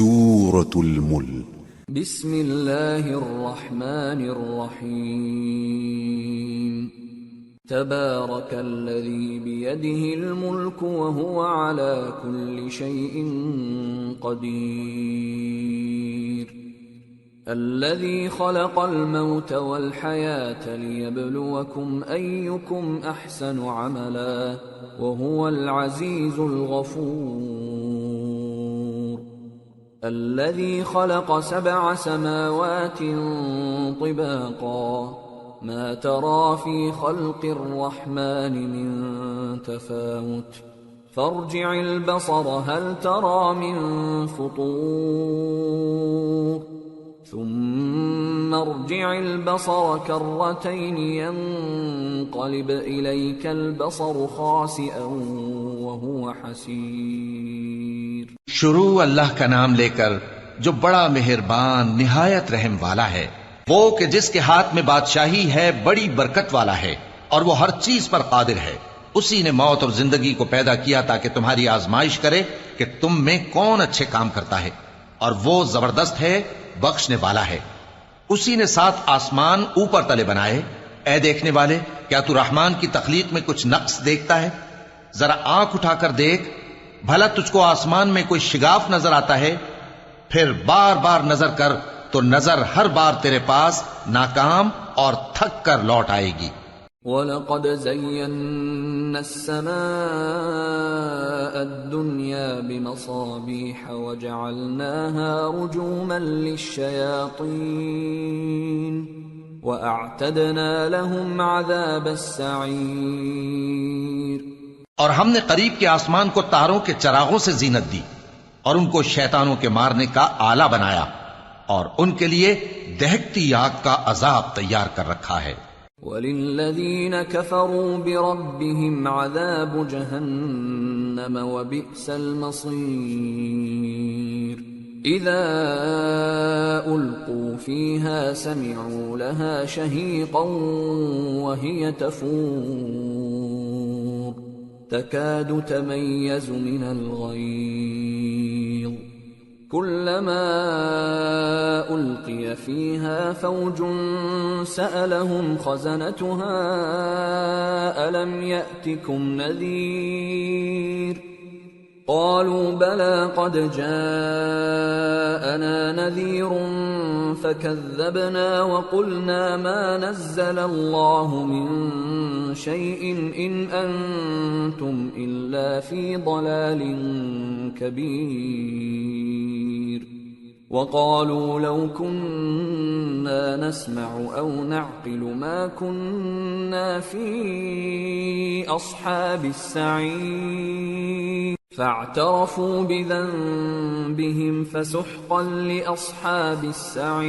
سورة الملك بسم اللہ الرحمن الرحیم تبارک الذی بیدہ الملک وهو علی کل شیء قدیر الذی خلق الموت والحیاة لیبلوکم ایکم احسن عملا وهو العزیز الغفور الذي خلق 7 سماوات طباقا ما ترى في خلق الرحمن من تفاوت فارجع البصر هل ترى من فطور ثم ارجع البصر كرتين ينقلب إليك البصر خاسئا وهو حسير شروع اللہ کا نام لے کر جو بڑا مہربان نہایت رحم والا ہے، وہ کہ جس کے ہاتھ میں بادشاہی ہے، بڑی برکت والا ہے اور وہ ہر چیز پر قادر ہے۔ اسی نے موت اور زندگی کو پیدا کیا تاکہ تمہاری آزمائش کرے کہ تم میں کون اچھے کام کرتا ہے، اور وہ زبردست ہے، بخشنے والا ہے۔ اسی نے 7 آسمان اوپر تلے بنائے۔ اے دیکھنے والے، کیا تو رحمان کی تخلیق میں کچھ نقص دیکھتا ہے؟ ذرا آنکھ اٹھا کر دیکھ، بھلا تجھ کو آسمان میں کوئی شگاف نظر آتا ہے؟ پھر بار بار نظر کر تو نظر ہر بار تیرے پاس ناکام اور تھک کر لوٹ آئے گی۔ وَلَقَدْ زَيَّنَّا السَّمَاءَ الدُّنْيَا بِمَصَابِيحَ وَجَعَلْنَاهَا رُجُومًا لِلشَّيَاطِينِ وَأَعْتَدْنَا لَهُمْ عَذَابَ السَّعِيرِ۔ اور ہم نے قریب کے آسمان کو تاروں کے چراغوں سے زینت دی اور ان کو شیطانوں کے مارنے کا آلہ بنایا، اور ان کے لیے دہکتی آگ کا عذاب تیار کر رکھا ہے۔ وَلِلَّذِينَ كَفَرُوا بِرَبِّهِمْ عَذَابُ جَهَنَّمَ وَبِئْسَ الْمَصِيرُ إِذَا أُلْقُوا فِيهَا سَمِعُوا لَهَا شَهِيقًا وَهِيَ تَفُورُ تكاد تميز من الغيظ كلما ألقي فيها فوج سألهم خزنتها ألم يأتكم نذير قالوا بلى قد جاءنا نذير فكذبنا وقلنا ما نزل الله من شيء إن أنتم إلا في ضلال كبير وقالوا لو كنا نسمع أو نعقل ما كنا في أصحاب السعير فاعترفوا بذنبهم فسحقا لأصحاب السعير۔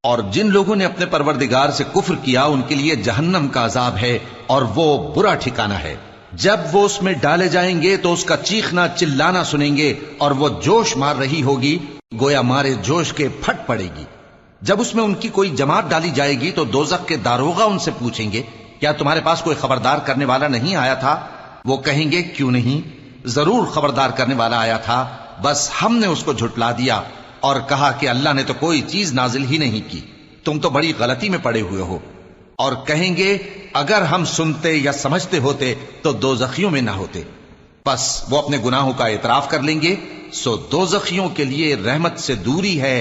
اور جن لوگوں نے اپنے پروردگار سے کفر کیا ان کے لیے جہنم کا عذاب ہے اور وہ برا ٹھکانہ ہے۔ جب وہ اس میں ڈالے جائیں گے تو اس کا چیخنا چلانا سنیں گے اور وہ جوش مار رہی ہوگی گویا مارے جوش کے پھٹ پڑے گی۔ جب اس میں ان کی کوئی جماعت ڈالی جائے گی تو دوزخ کے داروغہ ان سے پوچھیں گے کیا تمہارے پاس کوئی خبردار کرنے والا نہیں آیا تھا؟ وہ کہیں گے کیوں نہیں، ضرور خبردار کرنے والا آیا تھا، بس ہم نے اس کو جھٹلا دیا اور کہا کہ اللہ نے تو کوئی چیز نازل ہی نہیں کی، تم تو بڑی غلطی میں پڑے ہوئے ہو۔ اور کہیں گے اگر ہم سنتے یا سمجھتے ہوتے تو دوزخیوں میں نہ ہوتے۔ پس وہ اپنے گناہوں کا اعتراف کر لیں گے، سو دوزخیوں کے لیے رحمت سے دوری ہے۔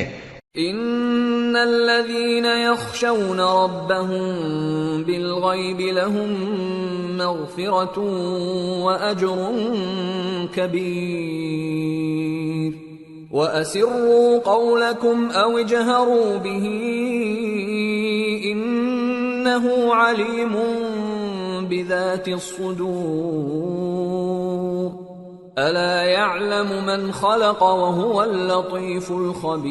ان الذين يخشون ربهم بالغيب لهم مغفرة واجر كبير واسروا قولكم او اجهروا به انه عليم بذات الصدور الا يعلم من خلق وهو اللطيف الخبير۔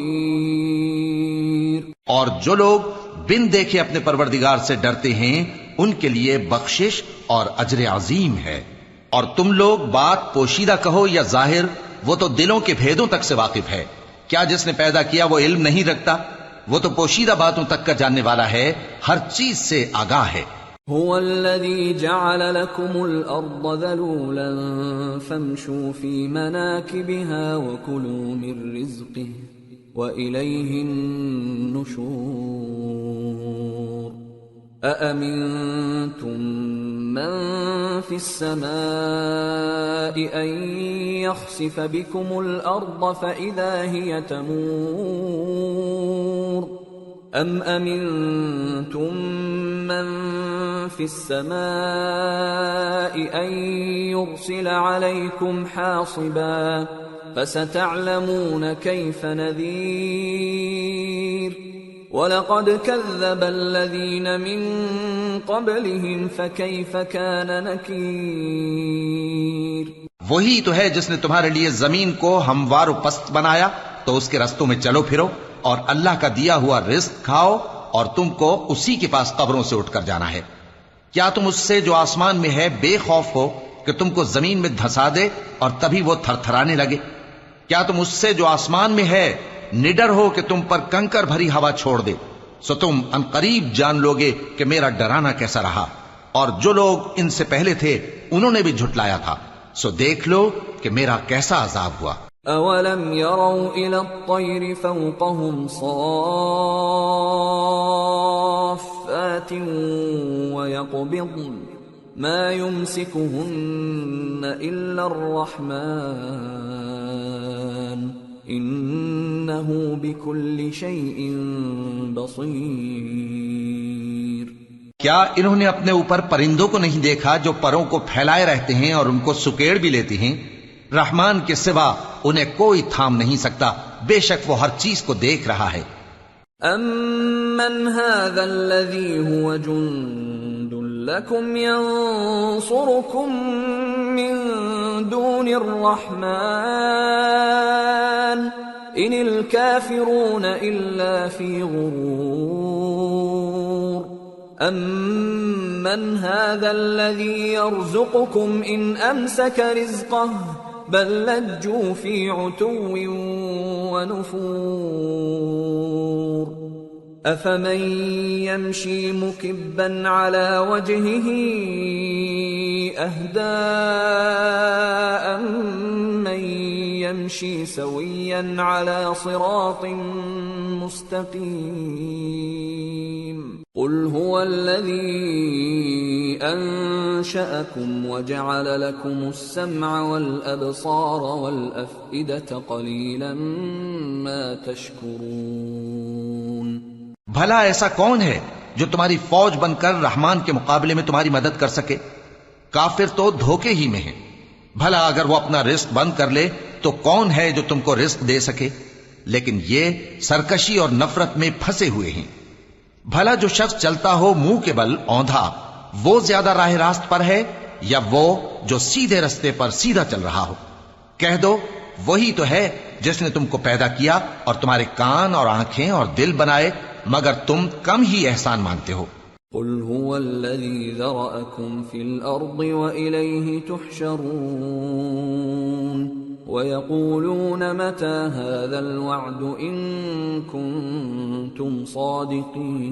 اور جو لوگ بن دیکھے اپنے پروردگار سے ڈرتے ہیں ان کے لیے بخشش اور اجر عظیم ہے۔ اور تم لوگ بات پوشیدہ کہو یا ظاہر، وہ تو دلوں کے بھیدوں تک سے واقف ہے۔ کیا جس نے پیدا کیا وہ علم نہیں رکھتا؟ وہ تو پوشیدہ باتوں تک کا جاننے والا ہے، ہر چیز سے آگاہ ہے۔ هو الذي جعل لكم الأرض ذلولا فامشوا في مناكبها وكلوا من رزقه وإليه النشور أأمنتم من في السماء أن يخسف بكم الأرض فإذا هي تمور أم أمنتم من في السماء أن يرسل عليكم حاصبا فستعلمون كيف نذير وَلَقَدْ كَذَّبَ الَّذِينَ مِن قَبْلِهِمْ فَكَيْفَ كَانَ نَكِيرِ وہی تو ہے جس نے تمہارے لیے زمین کو ہموار و پست بنایا تو اس کے رستوں میں چلو پھرو اور اللہ کا دیا ہوا رزق کھاؤ اور تم کو اسی کے پاس قبروں سے اٹھ کر جانا ہے۔ کیا تم اس سے جو آسمان میں ہے بے خوف ہو کہ تم کو زمین میں دھسا دے اور تبھی وہ تھر تھرانے لگے؟ کیا تم اس سے جو آسمان میں ہے نڈر ہو کہ تم پر کنکر بھری ہوا چھوڑ دے؟ سو تم ان قریب جان لوگے کہ میرا ڈرانا کیسا رہا، اور جو لوگ ان سے پہلے تھے انہوں نے بھی جھٹلایا تھا، سو دیکھ لو کہ میرا کیسا عذاب ہوا۔ اولم يروا الى الطير فوقهم صافات ويقبضن ما يمسكهن الا الرحمن انه بكل شيء بصير۔ کیا انہوں نے اپنے اوپر پرندوں کو نہیں دیکھا جو پروں کو پھیلائے رہتے ہیں اور ان کو سکیڑ بھی لیتی ہیں؟ رحمان کے سوا انہیں کوئی تھام نہیں سکتا، بے شک وہ ہر چیز کو دیکھ رہا ہے۔ امن هذا الذي هو جند لكم ينصركم من دون الرحمن ان الكافرون الا في غرور امن هذا الذي يرزقكم ان امسك رزقه بل لجوا في عتو ونفور افمن يمشي مكبا على وجهه اهدى امن يمشي سويا على صراط مستقيم قل هو الذي انشأكم وجعل لكم السمع والابصار والافئدة قليلا ما تشكرون۔ بھلا ایسا کون ہے جو تمہاری فوج بن کر رحمان کے مقابلے میں تمہاری مدد کر سکے؟ کافر تو دھوکے ہی میں ہیں۔ بھلا اگر وہ اپنا رزق بند کر لے تو کون ہے جو تم کو رزق دے سکے؟ لیکن یہ سرکشی اور نفرت میں پھنسے ہوئے ہیں۔ بھلا جو شخص چلتا ہو منہ کے بل اوندھا وہ زیادہ راہ راست پر ہے یا وہ جو سیدھے رستے پر سیدھا چل رہا ہو؟ کہہ دو وہی تو ہے جس نے تم کو پیدا کیا اور تمہارے کان اور آنکھیں اور دل بنائے، مگر تم کم ہی احسان مانتے ہو۔ قل هو الذي ذرأكم في الأرض وإليه تحشرون ويقولون متى هذا الوعد إن كنتم صادقين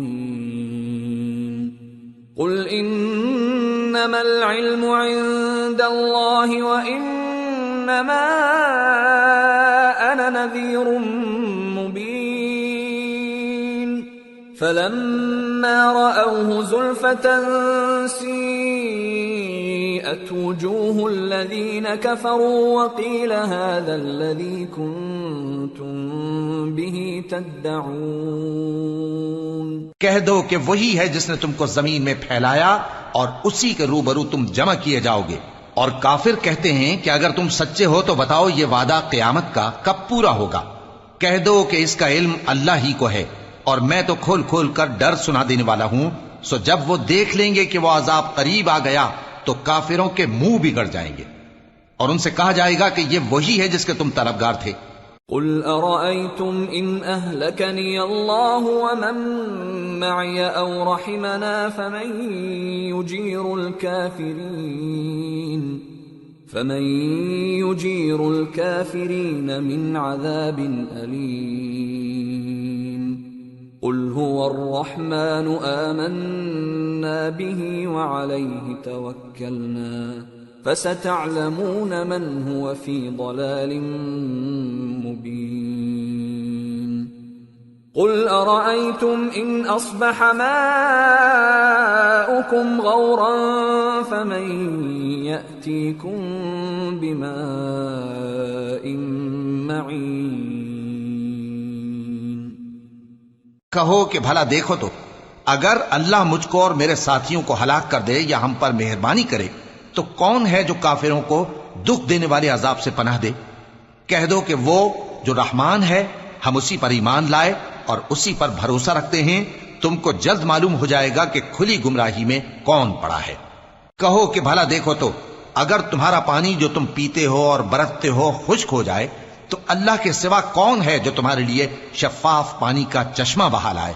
قل إنما العلم عند الله وإنما أنا نذير مبين فلما رأوه زلفة سيئت وجوه الذين كفروا وقيل هذا الذي كنتم به تدعون۔ کہہ دو کہ وہی ہے جس نے تم کو زمین میں پھیلایا اور اسی کے روبرو تم جمع کیے جاؤ گے۔ اور کافر کہتے ہیں کہ اگر تم سچے ہو تو بتاؤ یہ وعدہ قیامت کا کب پورا ہوگا؟ کہہ دو کہ اس کا علم اللہ ہی کو ہے اور میں تو کھول کھول کر ڈر سنا دینے والا ہوں۔ سو جب وہ دیکھ لیں گے کہ وہ عذاب قریب آ گیا تو کافروں کے منہ بگڑ جائیں گے اور ان سے کہا جائے گا کہ یہ وہی ہے جس کے تم طلبگار تھے۔ قل ارأيتم ان اهلكني الله ومن معي او رحمنا فمن يجير الكافرين من عذاب أليم قل هو الرحمن آمنا به وعليه توكلنا فستعلمون من هو في ضلال مبين قل أرأيتم إن أصبح ماؤكم غورا فمن يأتيكم بماء معين کہو کہ بھلا دیکھو تو اگر اللہ مجھ کو اور میرے ساتھیوں کو ہلاک کر دے یا ہم پر مہربانی کرے تو کون ہے جو کافروں کو دکھ دینے والے عذاب سے پناہ دے؟ کہہ دو کہ وہ جو رحمان ہے، ہم اسی پر ایمان لائے اور اسی پر بھروسہ رکھتے ہیں، تم کو جلد معلوم ہو جائے گا کہ کھلی گمراہی میں کون پڑا ہے۔ کہو کہ بھلا دیکھو تو اگر تمہارا پانی جو تم پیتے ہو اور برتتے ہو خشک ہو جائے تو اللہ کے سوا کون ہے جو تمہارے لیے شفاف پانی کا چشمہ بہا لائے؟